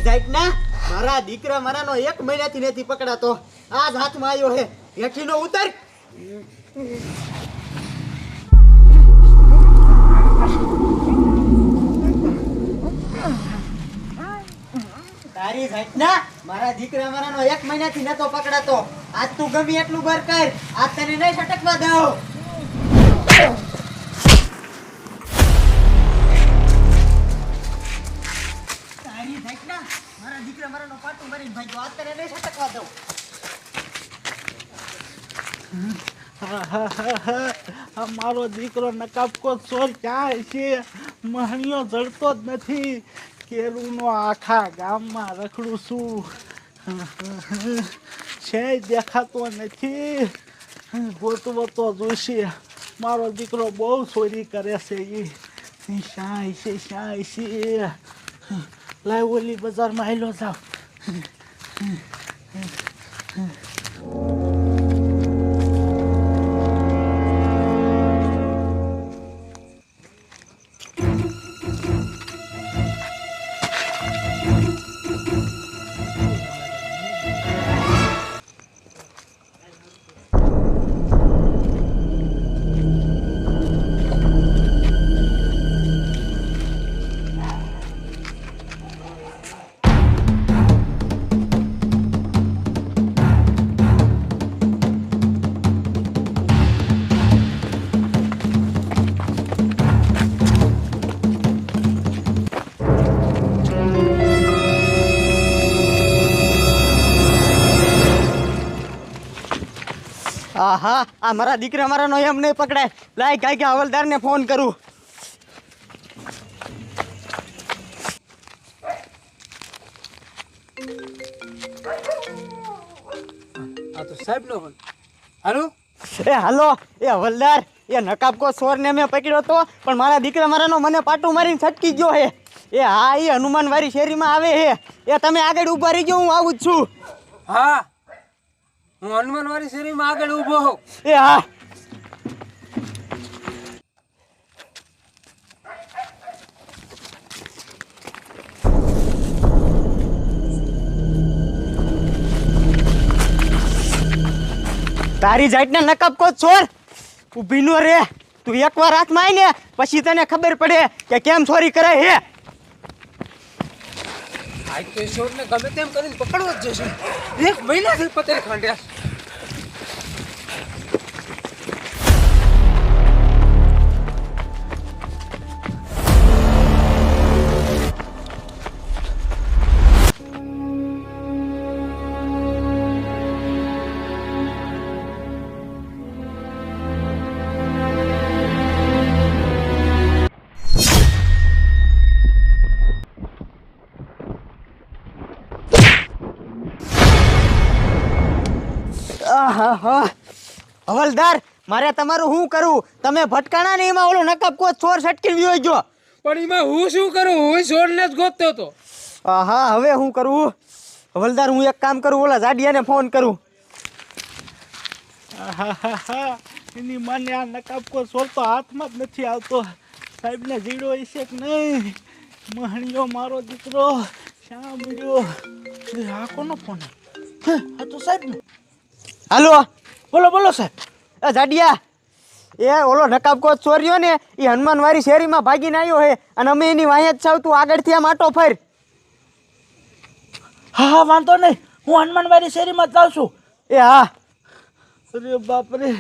જાય ના મારા દીકરા મારાનો 1 મહિનાથી નથી પકડાતો આજ હાથમાં આવ્યો હે હેઠીનો ઉતર તારી જાય ના મારા દીકરા મારાનો 1 મહિનાથી નતો પકડાતો આજ તું ગમે એટલું બર કર આજ તને નહીં છટકવા દઉં મારા દીકરા મારાનો પાટું મારીને ભાગ્યો આ તને નહીં છટકવા દઉં મારો દીકરો નકાબકો ચોર ક્યાં છે મહણીઓ જડતો જ નથી કેરુનો આખા ગામમાં રખડું છું છે દેખાતો નથી ગોતવો જોઈશે મારો દીકરો બહુ ચોરી કરે છે એ શાય છે લાવ ઓલી બજારમાં આવેલો જાવ આહા આ મારા દીકરા મારાનો એમ નહીં પકડાય લાય કાંઈ હવલદારને ફોન કરું આ તો સાહેબ નો ફોન હાલો હાલો એ હવલદાર એ નકાબકો ચોરને મેં પકડ્યો તો પણ મારા દીકરા મારાનો મને પાટું મારીને છટકી ગયો હે એ હા એ હનુમાનવાડી શેરીમાં આવે હે એ તમે આગળ ઊભા રહી ગયો હું આવું જ છું હા હું હનુમાનવાડી શેરીમાં આગળ ઊભો હોઉં એ હા તારી જાતને નકાબકો ચોર ઊભી નો રે તું એકવાર હાથમાં આવી ને પછી તને ખબર પડે કે કેમ ચોરી કરાય હે આજ તો છોડને ગમે તેમ કરીને પકડવો જ જશે 1 મહિનાથી પતેલ ખાંડ્યા હવલદાર મારે તમારું શું કરું તમે ભટકાણા ને એમાં ઓલો નકાબકો ચોર છટકી ગયો જો પણ એમાં હું શું કરું હું છોડને જ ગોતતો હતો હા હવે શું કરું હવલદાર હું એક કામ કરું ઓલા જાડિયાને ફોન કરું એની મને આ નકાબકો ચોર તો હાથમાં જ નથી આવતો સાહેબને જીડો હશે કે નહીં મહણીયો મારો દીકરો શા મળ્યો આ કોનો ફોન આ તો સાહેબનો હાલો બોલો સાહેબ એ જાડિયા એ ઓલો નકાબકો ચોર્યો ને એ હનુમાનવાડી શેરીમાં ભાગીને આવ્યો હે અને અમે એની વાંહે જ છાવ તું આગળથી આમ આટો ફર હા વાંધો નહીં હું હનુમાનવાડી શેરીમાં જ જાઉં છું એ હા અરે બાપરે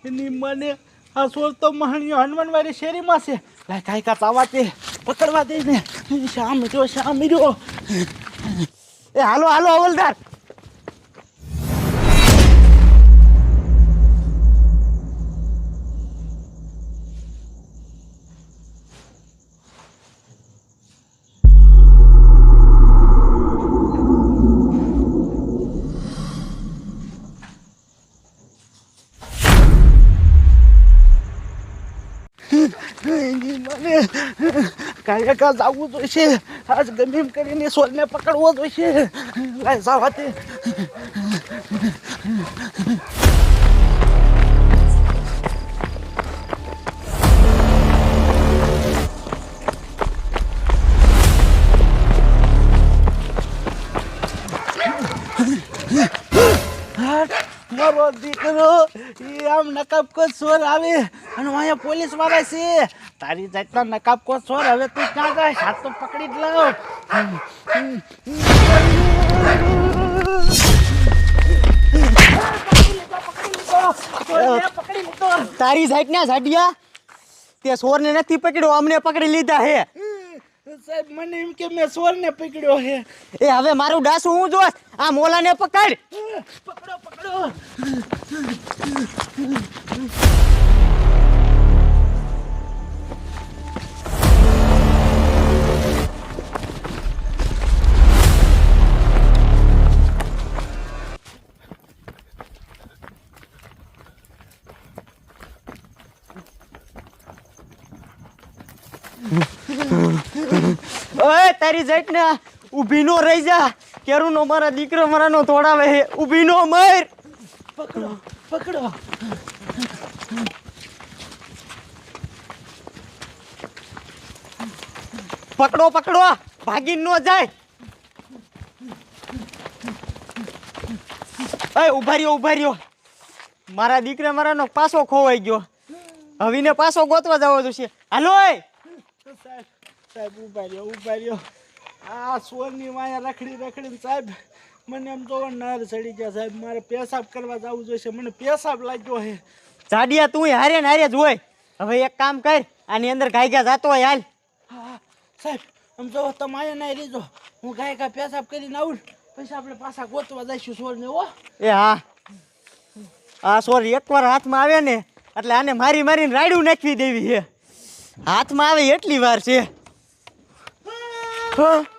એની મને આ ચોર તો મહણીયો હનુમાનવાડી શેરીમાં છે લાય કાંઈ આવા તે પકડવા દે ને શા miró એ હાલો હવલદાર કાંઈ જવું જોઈશે આજ ગમે એમ કરીને સોલને પકડવો જોઈશે લાય જવા તે મારો દીકરો ઈ આમ નકાબકો ચોર આવે અને અહીંયા પોલીસ વાળા છે તારી જાતના નકાબકો ચોર હવે તું ક્યાં જાય હાથ તો પકડી જ લાવ પકડી લીધો તારી જાતના ઝાડિયા તે ચોરને નથી પકડ્યો અમને પકડી લીધા હે સાહેબ મને એમ કે મેં ચોરને પકડ્યો હે એ હવે મારું ડાસું હું જોશ આ મોલાને પકડ પકડો પકડો ઓય તારી જાતના ઊભી નો રહી જા કેરુનો મારા દીકરો મારાનો તોડાવે હે ઊભી નો મર પકડો પકડો પકડો પકડો ભાગી નો જાય એ ઉભા રહ્યો મારા દીકરા મારાનો પાસો ખોવાઈ ગયો હવીને પાસો ગોતવા જવો જોશે હાલો એ સાહેબ સાહેબ ઉભા રહ્યો આ સોરની માયા રખડીને સાહેબ મને એમ તો નર ચડી ગયા સાહેબ મારે પેશાબ કરવા જવું જોઈશે મને પેશાબ લાગ્યો હે જાડિયા તું હારે ને હારે જ હોય હવે એક કામ કર આની અંદર ગાય જાતો હોય હાલ હા સાહેબ આમ જો તમે આયા નહીં રીજો હું ગાય પેશાબ કરીને આવું પછી આપણે પાછા ગોતવા જઈશું સોરને હો એ હા આ સોર એકવાર હાથમાં આવે ને એટલે આને મારી મારીને રાડ્યું નાખવી દેવી છે હાથમાં આવે એટલી વાર છે હા